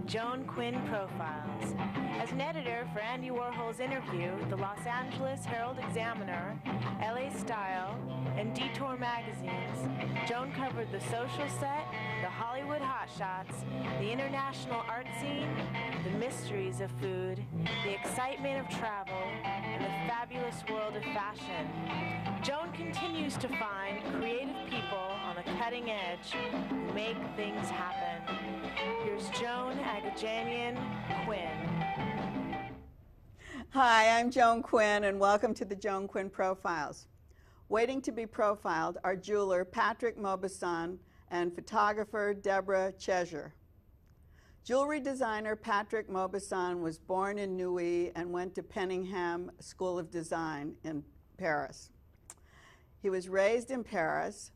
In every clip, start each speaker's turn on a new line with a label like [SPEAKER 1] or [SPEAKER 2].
[SPEAKER 1] Joan Quinn Profiles. As an editor for Andy Warhol's Interview, the Los Angeles Herald Examiner, LA Style, and Detour magazines, Joan covered the social set, the Hollywood hotshots, the international art scene, the mysteries of food, the excitement of travel, and the fabulous world of fashion. Joan continues to find creative people on the cutting edge who make things happen. Here's Joan Agajanian Quinn.
[SPEAKER 2] Hi, I'm Joan Quinn, and welcome to the Joan Quinn Profiles. Waiting to be profiled are jeweler Patrick Mauboussin and photographer Deborah Cheshire. Jewelry designer Patrick Mauboussin was born in Neuilly and went to Penningham School of Design in Paris. He was raised in Paris,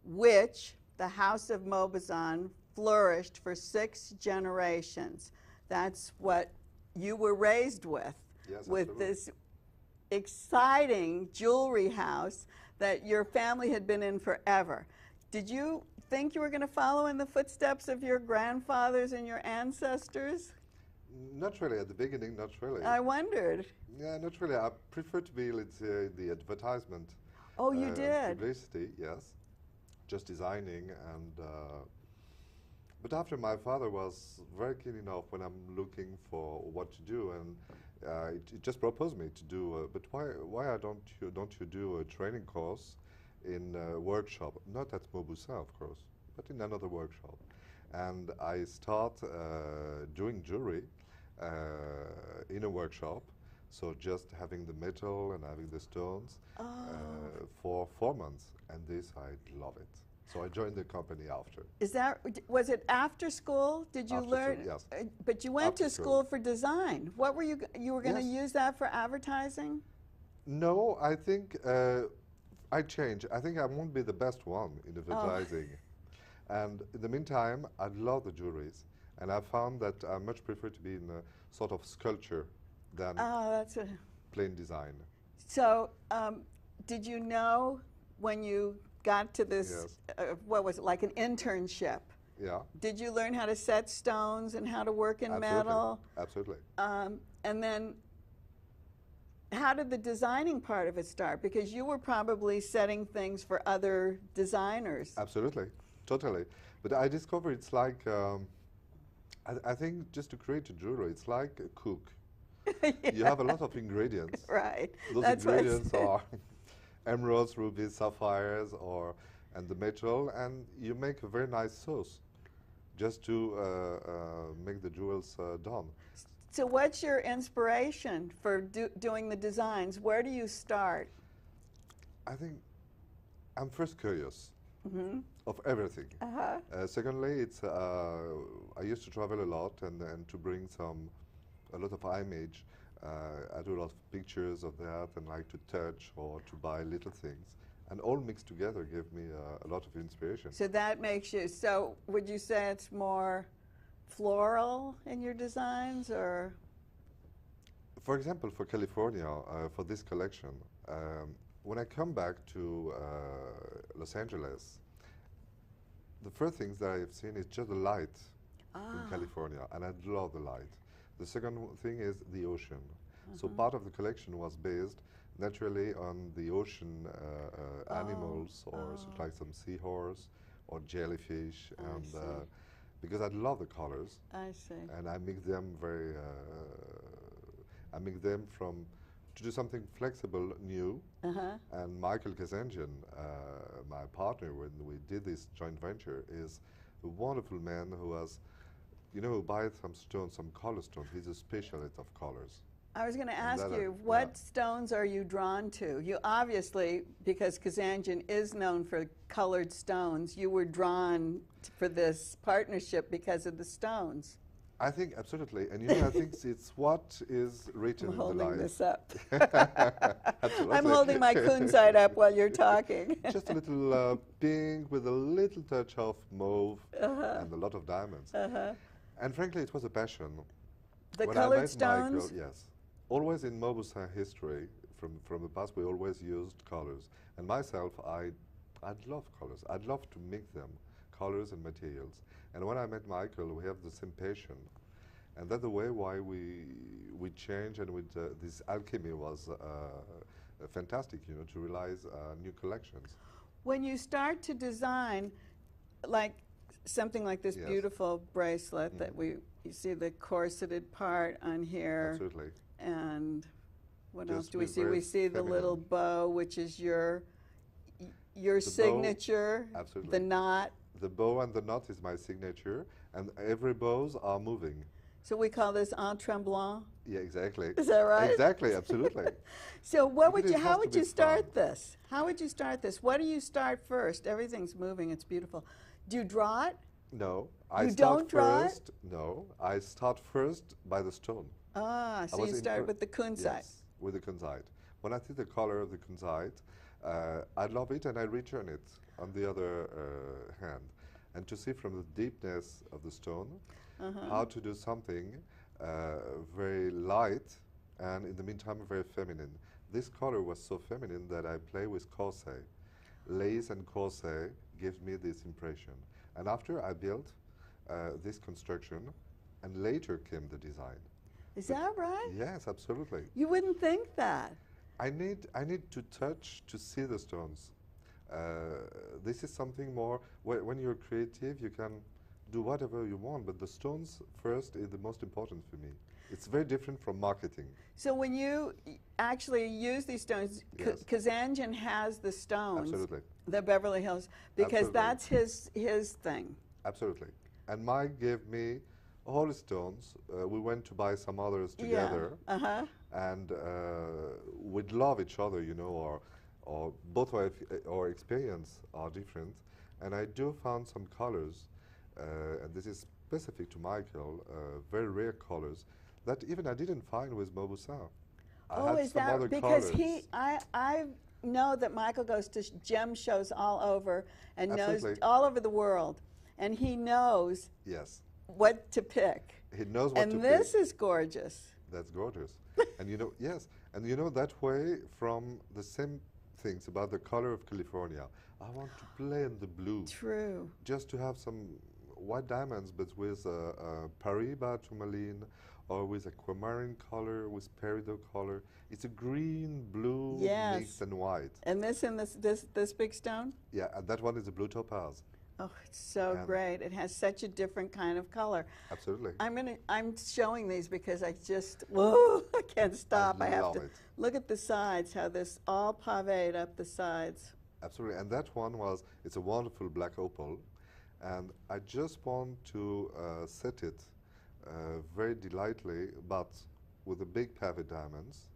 [SPEAKER 2] which the House of Mauboussin flourished for 6 generations. That's what you were raised with,
[SPEAKER 3] yes,
[SPEAKER 2] with
[SPEAKER 3] absolutely.
[SPEAKER 2] this exciting jewelry house that your family had been in forever. Did you think you were going to follow in the footsteps of your grandfathers and your ancestors?
[SPEAKER 3] Not really, at the beginning, not really.
[SPEAKER 2] I wondered.
[SPEAKER 3] Yeah, not really. I prefer to be, let's say, the advertisement.
[SPEAKER 2] Oh, you did?
[SPEAKER 3] Publicity, yes. Just designing and... but after my father was very keen enough when I'm looking for what to do, and it just proposed me to do, but why don't you do a training course in a workshop, not at Mauboussin, of course, but in another workshop. And I start doing jewelry in a workshop, so just having the metal and having the stones for 4 months, and this, I love it. So I joined the company after.
[SPEAKER 2] Was it after school? Did you
[SPEAKER 3] After
[SPEAKER 2] learn?
[SPEAKER 3] school, yes.
[SPEAKER 2] But you went
[SPEAKER 3] After
[SPEAKER 2] to school for design. What were you were going to
[SPEAKER 3] Yes.
[SPEAKER 2] use that for advertising?
[SPEAKER 3] No, I think I change. I think I won't be the best one in advertising. And in the meantime, I love the jewelries. And I found that I much prefer to be in a sort of sculpture than plain design.
[SPEAKER 2] So, did you know when you got to this,
[SPEAKER 3] Yes.
[SPEAKER 2] what was it, like an internship?
[SPEAKER 3] Yeah.
[SPEAKER 2] Did you learn how to set stones and how to work in
[SPEAKER 3] Absolutely.
[SPEAKER 2] metal?
[SPEAKER 3] Absolutely.
[SPEAKER 2] And then, how did the designing part of it start? Because you were probably setting things for other designers.
[SPEAKER 3] Absolutely. Totally. But I discovered it's like, I think just to create a jewelry, it's like a cook.
[SPEAKER 2] Yeah.
[SPEAKER 3] You have a lot of ingredients.
[SPEAKER 2] Right.
[SPEAKER 3] Those
[SPEAKER 2] That's what I
[SPEAKER 3] ingredients
[SPEAKER 2] said.
[SPEAKER 3] are emeralds, rubies, sapphires, and the metal, and you make a very nice sauce just to make the jewels done.
[SPEAKER 2] So what's your inspiration for doing the designs? Where do you start?
[SPEAKER 3] I think I'm first curious of everything. Secondly, it's I used to travel a lot and to bring a lot of image. I do a lot of pictures of that and like to touch or to buy little things. And all mixed together gave me a lot of inspiration.
[SPEAKER 2] So that makes you, so would you say it's more floral in your designs, or?
[SPEAKER 3] For example, for California, for this collection, when I come back to Los Angeles, the first things that I've seen is just the light in California, and I love the light. The second thing is the ocean. So part of the collection was based naturally on the ocean animals, or like some seahorse or jellyfish, and because I love the colors.
[SPEAKER 2] I see.
[SPEAKER 3] And I make them I make them to do something flexible, new. And Michael Kazanjian, my partner when we did this joint venture, is a wonderful man who has, who buys some stones, some color stones. He's a specialist of colors.
[SPEAKER 2] I was going to ask you, what stones are you drawn to? You obviously, because Kazanjian is known for colored stones, you were drawn for this partnership because of the stones.
[SPEAKER 3] I think absolutely, and I think it's what is written in the life.
[SPEAKER 2] I'm holding this up.
[SPEAKER 3] Absolutely.
[SPEAKER 2] I'm holding my kunzite up while you're talking.
[SPEAKER 3] Just a little pink with a little touch of mauve and a lot of diamonds. And frankly, it was a passion.
[SPEAKER 2] The
[SPEAKER 3] when
[SPEAKER 2] colored
[SPEAKER 3] I met
[SPEAKER 2] stones?
[SPEAKER 3] Michael, yes. Always in Mauboussin history, from the past, we always used colors. And myself, I'd love colors. I'd love to mix them. colors and materials. And when I met Michael, we have the same passion. And that's the way why we change, and with this alchemy was fantastic, you know, to realize new collections.
[SPEAKER 2] When you start to design, like something like this
[SPEAKER 3] Yes.
[SPEAKER 2] beautiful bracelet that you see the corseted part on here.
[SPEAKER 3] Absolutely.
[SPEAKER 2] And what else
[SPEAKER 3] Just
[SPEAKER 2] do we
[SPEAKER 3] with
[SPEAKER 2] see? We
[SPEAKER 3] very
[SPEAKER 2] see the little
[SPEAKER 3] feminine.
[SPEAKER 2] bow, which is your
[SPEAKER 3] bow,
[SPEAKER 2] signature.
[SPEAKER 3] absolutely.
[SPEAKER 2] The knot.
[SPEAKER 3] The bow and the knot is my signature, and every bows are moving.
[SPEAKER 2] So we call this en tremblant.
[SPEAKER 3] Yeah, exactly.
[SPEAKER 2] Is that right?
[SPEAKER 3] Exactly, absolutely.
[SPEAKER 2] So what would
[SPEAKER 3] Because
[SPEAKER 2] you?
[SPEAKER 3] it
[SPEAKER 2] How
[SPEAKER 3] has to
[SPEAKER 2] would
[SPEAKER 3] be
[SPEAKER 2] you start
[SPEAKER 3] fun.
[SPEAKER 2] this? How would you start this? What do you start first? Everything's moving. It's beautiful. Do you draw it?
[SPEAKER 3] No, I
[SPEAKER 2] You
[SPEAKER 3] start
[SPEAKER 2] don't draw it?
[SPEAKER 3] first. No, I start first by the stone.
[SPEAKER 2] Ah, so
[SPEAKER 3] was
[SPEAKER 2] you start
[SPEAKER 3] impre-
[SPEAKER 2] with the kunzite.
[SPEAKER 3] Yes, with the kunzite. When I see the color of the kunzite, I love it and I return it on the other hand. And to see from the deepness of the stone how to do something very light and in the meantime very feminine. This color was so feminine that I play with corset. Lace and corset gives me this impression. And after I built this construction, and later came the design.
[SPEAKER 2] Is that right?
[SPEAKER 3] Yes, absolutely.
[SPEAKER 2] You wouldn't think that.
[SPEAKER 3] I need to touch to see the stones. This is something more, when you're creative, you can do whatever you want, but the stones first is the most important for me. It's very different from marketing.
[SPEAKER 2] So when you actually use these stones,
[SPEAKER 3] Yes.
[SPEAKER 2] Kazanjian has the stones,
[SPEAKER 3] Absolutely.
[SPEAKER 2] the Beverly Hills, because
[SPEAKER 3] Absolutely.
[SPEAKER 2] that's his thing.
[SPEAKER 3] Absolutely. And Mike gave me all the stones. We went to buy some others together.
[SPEAKER 2] Yeah. Uh-huh.
[SPEAKER 3] And we'd love each other, you know, or both our experience are different. And I do found some colors, and this is specific to Michael, very rare colors that even I didn't find with Mauboussin. I had
[SPEAKER 2] Is
[SPEAKER 3] some other
[SPEAKER 2] that because
[SPEAKER 3] colors.
[SPEAKER 2] I know that Michael goes to gem shows all over and knows
[SPEAKER 3] Absolutely.
[SPEAKER 2] all over the world, and he knows
[SPEAKER 3] Yes,
[SPEAKER 2] what to pick.
[SPEAKER 3] he knows what to
[SPEAKER 2] And this
[SPEAKER 3] pick.
[SPEAKER 2] is gorgeous.
[SPEAKER 3] That's gorgeous. And you know, yes, and you know that way from the same things about the color of California. I want to play in the blue.
[SPEAKER 2] True.
[SPEAKER 3] Just to have some white diamonds, but with Paribas tourmaline, or with aquamarine color, with peridot color. It's a green, blue,
[SPEAKER 2] Yes.
[SPEAKER 3] mixed and white.
[SPEAKER 2] And this big stone?
[SPEAKER 3] Yeah, and that one is a blue topaz.
[SPEAKER 2] Oh, it's so
[SPEAKER 3] And-
[SPEAKER 2] great. It has such a different kind of color.
[SPEAKER 3] Absolutely.
[SPEAKER 2] I'm showing these because I just, whoa, I can't stop. I have
[SPEAKER 3] love
[SPEAKER 2] to
[SPEAKER 3] it.
[SPEAKER 2] look at the sides, how this all paved up the sides.
[SPEAKER 3] Absolutely. And that one it's a wonderful black opal. And I just want to set it very delightfully, but with the big pavé diamonds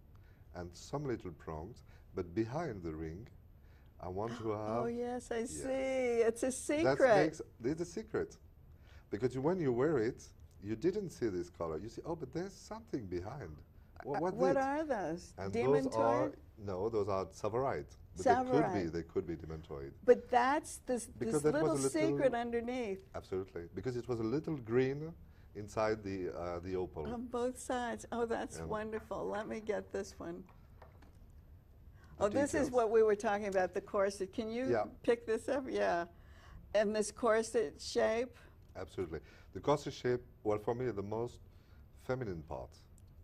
[SPEAKER 3] and some little prongs. But behind the ring, I want to have.
[SPEAKER 2] Oh, yes, I
[SPEAKER 3] Yes.
[SPEAKER 2] see. It's a
[SPEAKER 3] That
[SPEAKER 2] secret.
[SPEAKER 3] makes it's a secret, because when you wear it, you didn't see this color. You see, oh, but there's something behind. What's
[SPEAKER 2] What
[SPEAKER 3] it?
[SPEAKER 2] are those?
[SPEAKER 3] And
[SPEAKER 2] Demontoid?
[SPEAKER 3] those are those are Tsavorite. But
[SPEAKER 2] Tsavorite.
[SPEAKER 3] they could be demontoid.
[SPEAKER 2] But that's this
[SPEAKER 3] Because that was
[SPEAKER 2] little
[SPEAKER 3] a little-
[SPEAKER 2] secret underneath
[SPEAKER 3] Absolutely, because it was a little green inside the opal.
[SPEAKER 2] on both sides. Oh, that's
[SPEAKER 3] Yeah.
[SPEAKER 2] wonderful. Let me get this one.
[SPEAKER 3] The
[SPEAKER 2] Oh, this is
[SPEAKER 3] details.
[SPEAKER 2] what we were talking about, the corset. Can you
[SPEAKER 3] Yeah.
[SPEAKER 2] pick this up? Yeah. And this corset shape?
[SPEAKER 3] Absolutely, the corset shape. Well, for me, the most feminine part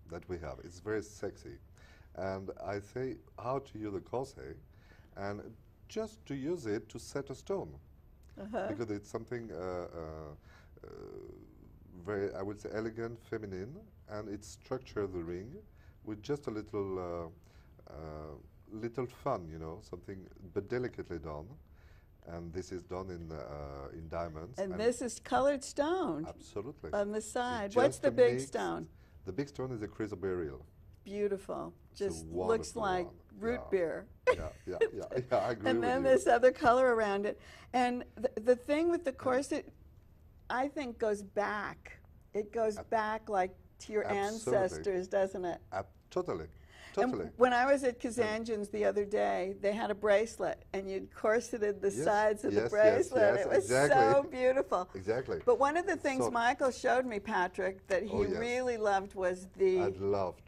[SPEAKER 3] that we have. It's very sexy, and I say how to use the corset, and just to use it to set a stone, because it's something very, I would say, elegant, feminine, and it structures the ring with just a little fun, you know, something but delicately done. And this is done in diamonds.
[SPEAKER 2] And this is colored stone
[SPEAKER 3] Absolutely.
[SPEAKER 2] on the side.
[SPEAKER 3] It's
[SPEAKER 2] What's
[SPEAKER 3] just
[SPEAKER 2] the
[SPEAKER 3] a
[SPEAKER 2] big
[SPEAKER 3] mix.
[SPEAKER 2] stone?
[SPEAKER 3] The big stone is a chrysoberyl.
[SPEAKER 2] Beautiful.
[SPEAKER 3] It's a
[SPEAKER 2] Just looks
[SPEAKER 3] wonderful
[SPEAKER 2] like
[SPEAKER 3] one.
[SPEAKER 2] root
[SPEAKER 3] Yeah.
[SPEAKER 2] beer.
[SPEAKER 3] Yeah, I agree
[SPEAKER 2] And
[SPEAKER 3] with
[SPEAKER 2] then
[SPEAKER 3] you.
[SPEAKER 2] this other color around it. And the thing with the corset, I think, goes back. It goes back like to your
[SPEAKER 3] Absolutely.
[SPEAKER 2] ancestors, doesn't it?
[SPEAKER 3] Totally,
[SPEAKER 2] And
[SPEAKER 3] totally.
[SPEAKER 2] when I was at Kazanjian's the other day, they had a bracelet, and you'd corseted the
[SPEAKER 3] Yes,
[SPEAKER 2] sides of the
[SPEAKER 3] yes,
[SPEAKER 2] bracelet.
[SPEAKER 3] yes,
[SPEAKER 2] It was
[SPEAKER 3] exactly.
[SPEAKER 2] so beautiful.
[SPEAKER 3] Exactly.
[SPEAKER 2] But one of the things
[SPEAKER 3] So-
[SPEAKER 2] Michael showed me, Patrick, that he
[SPEAKER 3] Oh, yes.
[SPEAKER 2] really loved was
[SPEAKER 3] I'd love